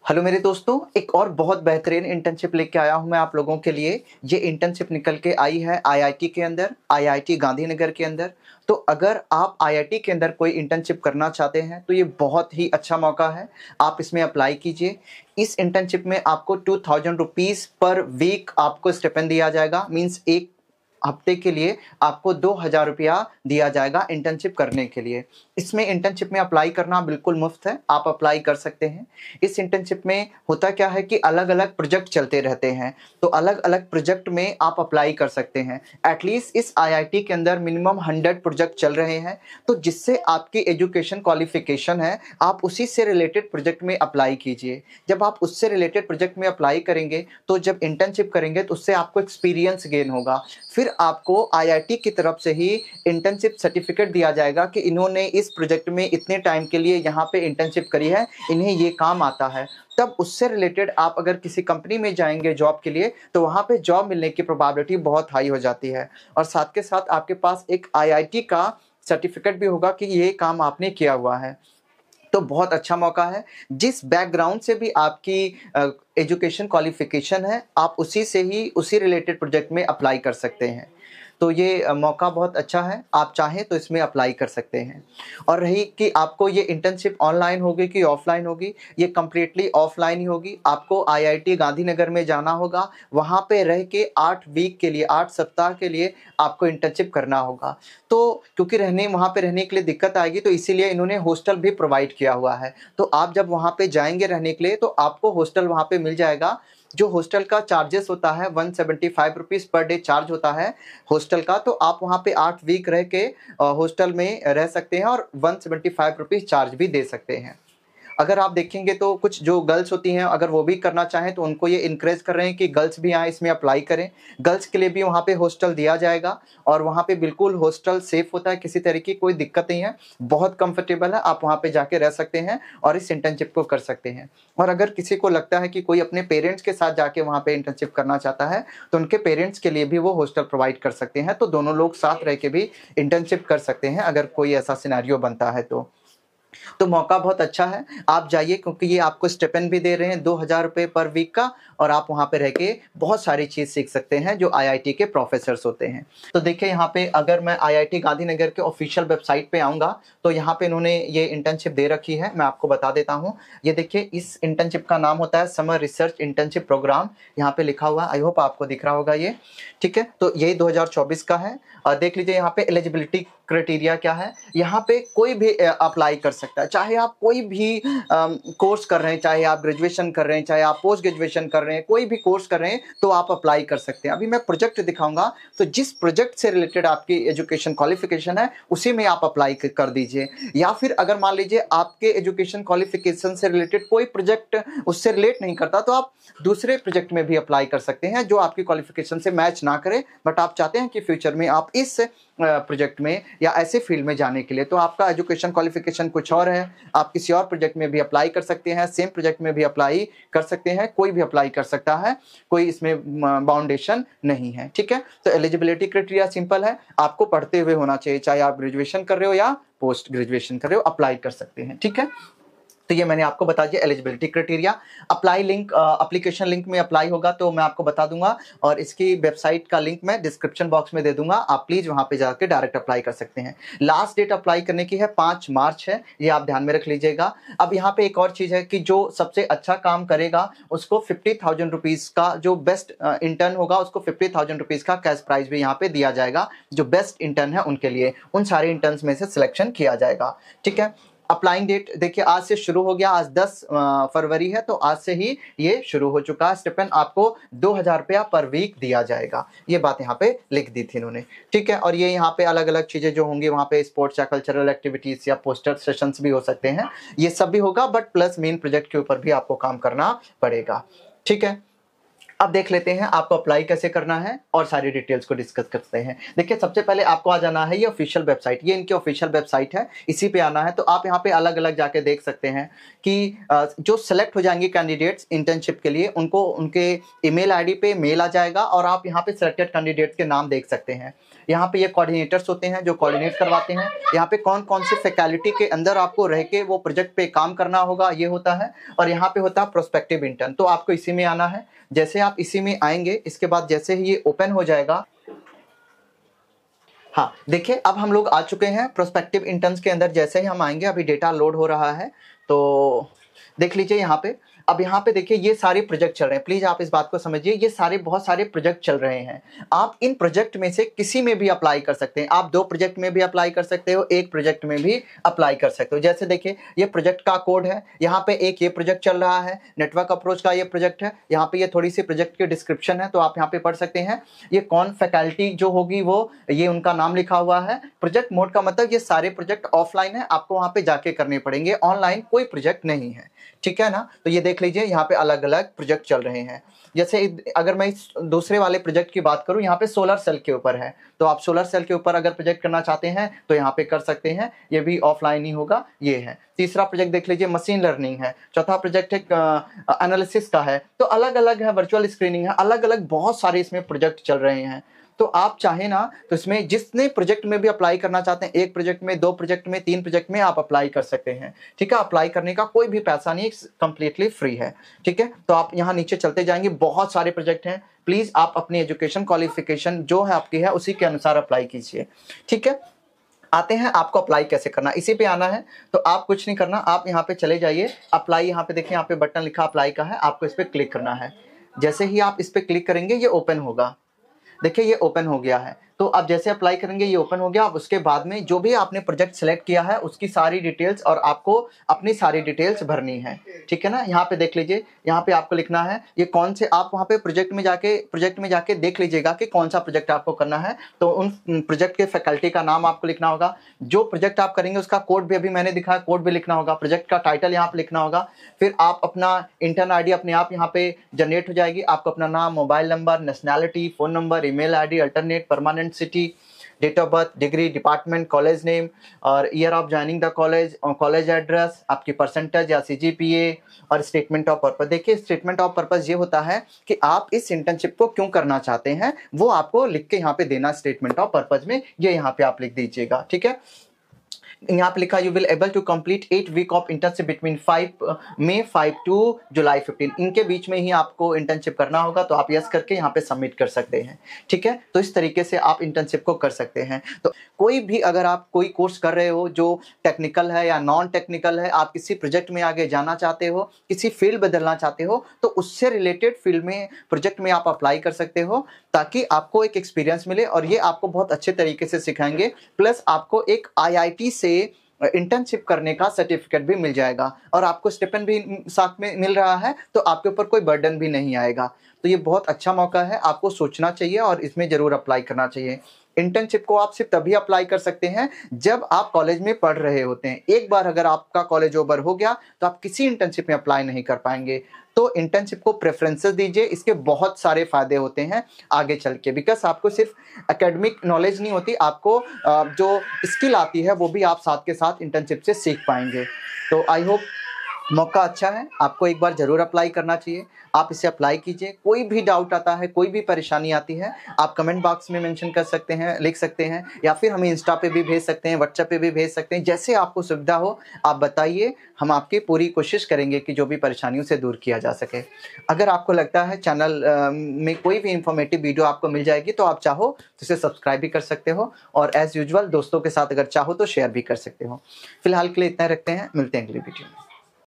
Hello मेरे दोस्तों, एक और बहुत बेहतरीन इंटर्नशिप लेके आया हूं मैं आप लोगों के लिए। ये इंटर्नशिप निकल के आई है आईआईटी के अंदर, आईआईटी गांधीनगर के अंदर। तो अगर आप आईआईटी के अंदर कोई इंटर्नशिप करना चाहते हैं तो ये बहुत ही अच्छा मौका है, आप इसमें अप्लाई कीजिए। इस इंटर्नशिप में आपको 2000 रुपीज़ पर वीक आपको स्टिपेंड दिया जाएगा। मीन्स एक हफ्ते के लिए आपको 2000 रुपया दिया जाएगा इंटर्नशिप करने के लिए। इसमें इंटर्नशिप में अप्लाई करना बिल्कुल मुफ्त है, आप अप्लाई कर सकते हैं। इस इंटर्नशिप में होता क्या है कि अलग अलग प्रोजेक्ट चलते रहते हैं, तो अलग अलग प्रोजेक्ट में आप अप्लाई कर सकते हैं। एटलीस्ट इस आईआईटी के अंदर मिनिमम 100 प्रोजेक्ट चल रहे हैं, तो जिससे आपकी एजुकेशन क्वालिफिकेशन है आप उसी से रिलेटेड प्रोजेक्ट में अप्लाई कीजिए। जब आप उससे रिलेटेड प्रोजेक्ट में अप्लाई करेंगे तो जब इंटर्नशिप करेंगे तो उससे आपको एक्सपीरियंस गेन होगा। फिर आपको आईआईटी की तरफ से ही इंटर्नशिप सर्टिफिकेट दिया जाएगा कि इन्होंने इस प्रोजेक्ट में इतने टाइम के लिए यहाँ पे इंटर्नशिप करी है, इन्हें ये काम आता है। तब उससे रिलेटेड आप अगर किसी कंपनी में जाएंगे जॉब के लिए तो वहाँ पे जॉब मिलने की प्रोबेबिलिटी बहुत हाई हो जाती है। और साथ के साथ आपके पास एक आईआईटी का सर्टिफिकेट भी होगा कि ये काम आपने किया हुआ है। तो बहुत अच्छा मौका है। जिस बैकग्राउंड से भी आपकी एजुकेशन क्वालिफिकेशन है, आप उसी से ही उसी रिलेटेड प्रोजेक्ट में अप्लाई कर सकते हैं। तो ये मौका बहुत अच्छा है, आप चाहें तो इसमें अप्लाई कर सकते हैं। और रही कि आपको ये इंटर्नशिप ऑनलाइन होगी कि ऑफलाइन होगी, ये कम्प्लीटली ऑफलाइन ही होगी। आपको आईआईटी गांधीनगर में जाना होगा, वहाँ पे रह के 8 वीक के लिए, 8 सप्ताह के लिए आपको इंटर्नशिप करना होगा। तो क्योंकि वहाँ पे रहने के लिए दिक्कत आएगी, तो इसीलिए इन्होंने हॉस्टल भी प्रोवाइड किया हुआ है। तो आप जब वहाँ पे जाएंगे रहने के लिए तो आपको हॉस्टल वहाँ पे मिल जाएगा। जो हॉस्टल का चार्जेस होता है 175 रुपीज़ पर डे चार्ज होता है हॉस्टल का। तो आप वहाँ पे 8 वीक रह के हॉस्टल में रह सकते हैं और 175 रुपीज़ चार्ज भी दे सकते हैं। अगर आप देखेंगे तो कुछ जो गर्ल्स होती हैं, अगर वो भी करना चाहें तो उनको ये इनकरेज कर रहे हैं कि गर्ल्स भी आए इसमें अप्लाई करें। गर्ल्स के लिए भी वहाँ पे हॉस्टल दिया जाएगा और वहाँ पे बिल्कुल हॉस्टल सेफ होता है, किसी तरह की कोई दिक्कत नहीं है, बहुत कंफर्टेबल है। आप वहाँ पे जाके रह सकते हैं और इस इंटर्नशिप को कर सकते हैं। और अगर किसी को लगता है कि कोई अपने पेरेंट्स के साथ जाके वहाँ पे इंटर्नशिप करना चाहता है तो उनके पेरेंट्स के लिए भी वो हॉस्टल प्रोवाइड कर सकते हैं। तो दोनों लोग साथ रह के भी इंटर्नशिप कर सकते हैं अगर कोई ऐसा सिनेरियो बनता है तो मौका बहुत अच्छा है। आप जाइए, क्योंकि ये आपको स्टिपेंड भी दे रहे हैं 2000 रुपये पर वीक का, और आप वहाँ पे रह के बहुत सारी चीज़ सीख सकते हैं जो आईआईटी के प्रोफेसर्स होते हैं। तो देखिए यहाँ पे अगर मैं आईआईटी गांधीनगर के ऑफिशियल वेबसाइट पे आऊँगा तो यहाँ पे इन्होंने ये इंटर्नशिप दे रखी है, मैं आपको बता देता हूँ। ये देखिए, इस इंटर्नशिप का नाम होता है समर रिसर्च इंटर्नशिप प्रोग्राम, यहाँ पे लिखा हुआ है। आई होप आपको दिख रहा होगा ये, ठीक है। तो ये 2024 का है। और देख लीजिए यहाँ पे एलिजिबिलिटी क्राइटेरिया क्या है। यहाँ पे कोई भी अप्लाई कर सकता है, चाहे आप कोई भी कोर्स कर रहे हैं, चाहे आप ग्रेजुएशन कर रहे हैं, चाहे आप पोस्ट ग्रेजुएशन कर रहे हैं, कोई भी कोर्स कर रहे हैं तो आप अप्लाई कर सकते हैं। अभी मैं प्रोजेक्ट दिखाऊंगा, तो जिस प्रोजेक्ट से रिलेटेड आपकी एजुकेशन क्वालिफिकेशन है उसी में आप अप्लाई कर दीजिए। या फिर अगर मान लीजिए आपके एजुकेशन क्वालिफिकेशन से रिलेटेड कोई प्रोजेक्ट उससे रिलेट नहीं करता तो आप दूसरे प्रोजेक्ट में भी अप्लाई कर सकते हैं जो आपकी क्वालिफिकेशन से मैच ना करे, बट आप चाहते हैं कि फ्यूचर में आप इस प्रोजेक्ट में या ऐसे फील्ड में जाने के लिए, तो आपका एजुकेशन क्वालिफिकेशन कुछ और है, आप किसी और प्रोजेक्ट में भी अप्लाई कर सकते हैं, सेम प्रोजेक्ट में भी अप्लाई कर सकते हैं, कोई भी अप्लाई कर सकता है, कोई इसमें बाउंडेशन नहीं है, ठीक है। तो एलिजिबिलिटी क्राइटेरिया सिंपल है, आपको पढ़ते हुए होना चाहिए, चाहे आप ग्रेजुएशन कर रहे हो या पोस्ट ग्रेजुएशन कर रहे हो, अप्लाई कर सकते हैं, ठीक है। तो ये मैंने आपको बता दिया eligibility criteria. Apply link, application link में अप्लाई होगा तो मैं आपको बता दूंगा, और इसकी वेबसाइट का लिंक मैं डिस्क्रिप्शन बॉक्स में दे दूंगा, आप प्लीज वहां पे जाकर डायरेक्ट अप्लाई कर सकते हैं। लास्ट डेट अप्लाई करने की है 5 मार्च है, ये आप ध्यान में रख लीजिएगा। अब यहाँ पे एक और चीज है कि जो सबसे अच्छा काम करेगा उसको 50,000 रुपीज का, जो बेस्ट इंटर्न होगा उसको 50,000 रुपीज का कैश प्राइज भी यहाँ पे दिया जाएगा। जो बेस्ट इंटर्न है उनके लिए, उन सारे इंटर्न्स में से सिलेक्शन किया जाएगा, ठीक है। अप्लाइंग डेट देखिए आज से शुरू हो गया, आज 10 फरवरी है, तो आज से ही ये शुरू हो चुका है। स्टिपेंड आपको 2000 रुपया पर वीक दिया जाएगा, ये बात यहाँ पे लिख दी थी इन्होंने, ठीक है। और ये यहाँ पे अलग अलग चीजें जो होंगी, वहाँ पे स्पोर्ट्स या कल्चरल एक्टिविटीज या पोस्टर सेशंस भी हो सकते हैं, ये सब भी होगा, बट प्लस मेन प्रोजेक्ट के ऊपर भी आपको काम करना पड़ेगा, ठीक है। अब देख लेते हैं आपको अप्लाई कैसे करना है और सारी डिटेल्स को डिस्कस करते हैं। देखिए सबसे पहले आपको आ जाना है ये ऑफिशियल वेबसाइट, ये इनकी ऑफिशियल वेबसाइट है, इसी पे आना है। तो आप यहाँ पे अलग अलग जाके देख सकते हैं कि जो सेलेक्ट हो जाएंगे कैंडिडेट्स इंटर्नशिप के लिए, उनको उनके ईमेल आईडी पे मेल आ जाएगा और आप यहाँ पे सिलेक्टेड कैंडिडेट्स के नाम देख सकते हैं। यहाँ पे ये कोऑर्डिनेटर्स होते हैं जो कोऑर्डिनेट करवाते हैं। यहाँ पे कौन कौन सी फैकल्टी के अंदर आपको रह के वो प्रोजेक्ट पे काम करना होगा ये होता है। और यहाँ पे होता है प्रोस्पेक्टिव इंटर्न, तो आपको इसी में आना है। जैसे आप इसी में आएंगे, इसके बाद जैसे ही ये ओपन हो जाएगा, हाँ देखिए अब हम लोग आ चुके हैं प्रोस्पेक्टिव इंटर्न्स के अंदर। जैसे ही हम आएंगे, अभी डेटा लोड हो रहा है तो देख लीजिए यहाँ पे। अब यहाँ पे देखिए ये सारे प्रोजेक्ट चल रहे हैं, प्लीज आप इस बात को समझिए, ये सारे बहुत सारे प्रोजेक्ट चल रहे हैं। आप इन प्रोजेक्ट में से किसी में भी अप्लाई कर सकते हैं। आप 2 प्रोजेक्ट में भी अप्लाई कर सकते हो, 1 प्रोजेक्ट में भी अप्लाई कर सकते हो। जैसे देखिए ये प्रोजेक्ट का कोड है, यहाँ पे एक ये प्रोजेक्ट चल रहा है, नेटवर्क अप्रोच का ये प्रोजेक्ट है। यहाँ पे ये थोड़ी सी प्रोजेक्ट की डिस्क्रिप्शन है, तो आप यहाँ पे पढ़ सकते हैं। ये कौन फैकल्टी जो होगी वो, ये उनका नाम लिखा हुआ है। प्रोजेक्ट मोड का मतलब ये सारे प्रोजेक्ट ऑफलाइन है, आपको वहाँ पे जाके करने पड़ेंगे, ऑनलाइन कोई प्रोजेक्ट नहीं है, ठीक है ना। तो ये देख लीजिए यहाँ पे अलग अलग प्रोजेक्ट चल रहे हैं। जैसे अगर मैं इस दूसरे वाले प्रोजेक्ट की बात करूं, यहाँ पे सोलर सेल के ऊपर है, तो आप सोलर सेल के ऊपर अगर प्रोजेक्ट करना चाहते हैं तो यहाँ पे कर सकते हैं, ये भी ऑफलाइन ही होगा। ये है तीसरा प्रोजेक्ट, देख लीजिए मशीन लर्निंग है। चौथा प्रोजेक्ट है एनालिसिस का है। तो अलग अलग है, वर्चुअल स्क्रीनिंग है, अलग अलग बहुत सारे इसमें प्रोजेक्ट चल रहे हैं। तो आप चाहे ना तो इसमें जितने प्रोजेक्ट में भी अप्लाई करना चाहते हैं, 1 प्रोजेक्ट में, 2 प्रोजेक्ट में, 3 प्रोजेक्ट में आप अप्लाई कर सकते हैं, ठीक है। अप्लाई करने का कोई भी पैसा नहीं, कंप्लीटली फ्री है, ठीक है। तो आप यहाँ नीचे चलते जाएंगे, बहुत सारे प्रोजेक्ट हैं। प्लीज आप अपनी एजुकेशन क्वालिफिकेशन जो है आपकी है उसी के अनुसार अप्लाई कीजिए, ठीक है। आते हैं आपको अप्लाई कैसे करना, इसी पे आना है। तो आप कुछ नहीं करना, आप यहाँ पे चले जाइए, अप्लाई, यहाँ पे देखिए यहाँ पे बटन लिखा अप्लाई का है, आपको इस पे क्लिक करना है। जैसे ही आप इस पे क्लिक करेंगे ये ओपन होगा, देखिए ये ओपन हो गया है। तो आप जैसे अप्लाई करेंगे ये ओपन हो गया। अब उसके बाद में जो भी आपने प्रोजेक्ट सेलेक्ट किया है उसकी सारी डिटेल्स और आपको अपनी सारी डिटेल्स भरनी है, ठीक है ना। यहाँ पे देख लीजिए, यहाँ पे आपको लिखना है ये कौन से, आप वहाँ पे प्रोजेक्ट में जाके देख लीजिएगा कि कौन सा प्रोजेक्ट आपको करना है। तो उन प्रोजेक्ट के फैकल्टी का नाम आपको लिखना होगा, जो प्रोजेक्ट आप करेंगे उसका कोड भी अभी मैंने दिखाया, कोड भी लिखना होगा, प्रोजेक्ट का टाइटल यहाँ पे लिखना होगा। फिर आप अपना इंटर्न आईडी अपने आप यहाँ पे जनरेट हो जाएगी। आपको अपना नाम, mobile number, nationality, phone number, email ID, alternate, permanent city, date of birth, degree, department, college name और year of joining the college, college address, आपकी परसेंटेज या सीजीपीए और स्टेटमेंट ऑफ पर्पस। देखिए स्टेटमेंट ऑफ पर्पस ये होता है कि आप इस इंटर्नशिप को क्यों करना चाहते हैं, वो आपको लिख के यहाँ पे देना स्टेटमेंट ऑफ पर्पस में, ये यहाँ पे आप लिख दीजिएगा, ठीक है। यहाँ पे लिखा you will able to complete 8 week of internship between May 5 to July 15, इनके बीच में ही आपको इंटर्नशिप करना होगा। तो आप यस करके यहाँ पे सबमिट कर सकते हैं, ठीक है। तो इस तरीके से आप इंटर्नशिप को कर सकते हैं। तो कोई भी अगर आप कोई कोर्स कर रहे हो जो टेक्निकल है या नॉन टेक्निकल है, आप किसी प्रोजेक्ट में आगे जाना चाहते हो, किसी फील्ड बदलना चाहते हो, तो उससे रिलेटेड फील्ड में प्रोजेक्ट में आप अप्लाई कर सकते हो, ताकि आपको एक एक्सपीरियंस मिले और ये आपको बहुत अच्छे तरीके से सिखाएंगे। प्लस आपको एक IIT से इंटर्नशिप करने का सर्टिफिकेट भी मिल जाएगा और आपको स्टिपेंड भी साथ में मिल रहा है, तो आपके ऊपर कोई बर्डन भी नहीं आएगा। तो ये बहुत अच्छा मौका है, आपको सोचना चाहिए और इसमें जरूर अप्लाई करना चाहिए। इंटर्नशिप को आप सिर्फ तभी अप्लाई कर सकते हैं जब आप कॉलेज में पढ़ रहे होते हैं। एक बार अगर आपका कॉलेज ओवर हो गया तो आप किसी इंटर्नशिप में अप्लाई नहीं कर पाएंगे। तो इंटर्नशिप को प्रेफरेंसेस दीजिए, इसके बहुत सारे फायदे होते हैं आगे चल के। बिकॉज आपको सिर्फ एकेडमिक नॉलेज नहीं होती, आपको जो स्किल आती है वो भी आप साथ के साथ इंटर्नशिप से सीख पाएंगे। तो आई होप मौका अच्छा है, आपको एक बार जरूर अप्लाई करना चाहिए। आप इसे अप्लाई कीजिए। कोई भी डाउट आता है, कोई भी परेशानी आती है, आप कमेंट बॉक्स में मेंशन कर सकते हैं, लिख सकते हैं, या फिर हमें इंस्टा पे भी भेज सकते हैं, व्हाट्सएप पे भी भेज सकते हैं। जैसे आपको सुविधा हो आप बताइए, हम आपकी पूरी कोशिश करेंगे कि जो भी परेशानियों से दूर किया जा सके। अगर आपको लगता है चैनल में कोई भी इंफॉर्मेटिव वीडियो आपको मिल जाएगी तो आप चाहो तो इसे सब्सक्राइब भी कर सकते हो, और एज यूजुअल दोस्तों के साथ अगर चाहो तो शेयर भी कर सकते हो। फिलहाल के लिए इतना रखते हैं, मिलते हैं अगली वीडियो में।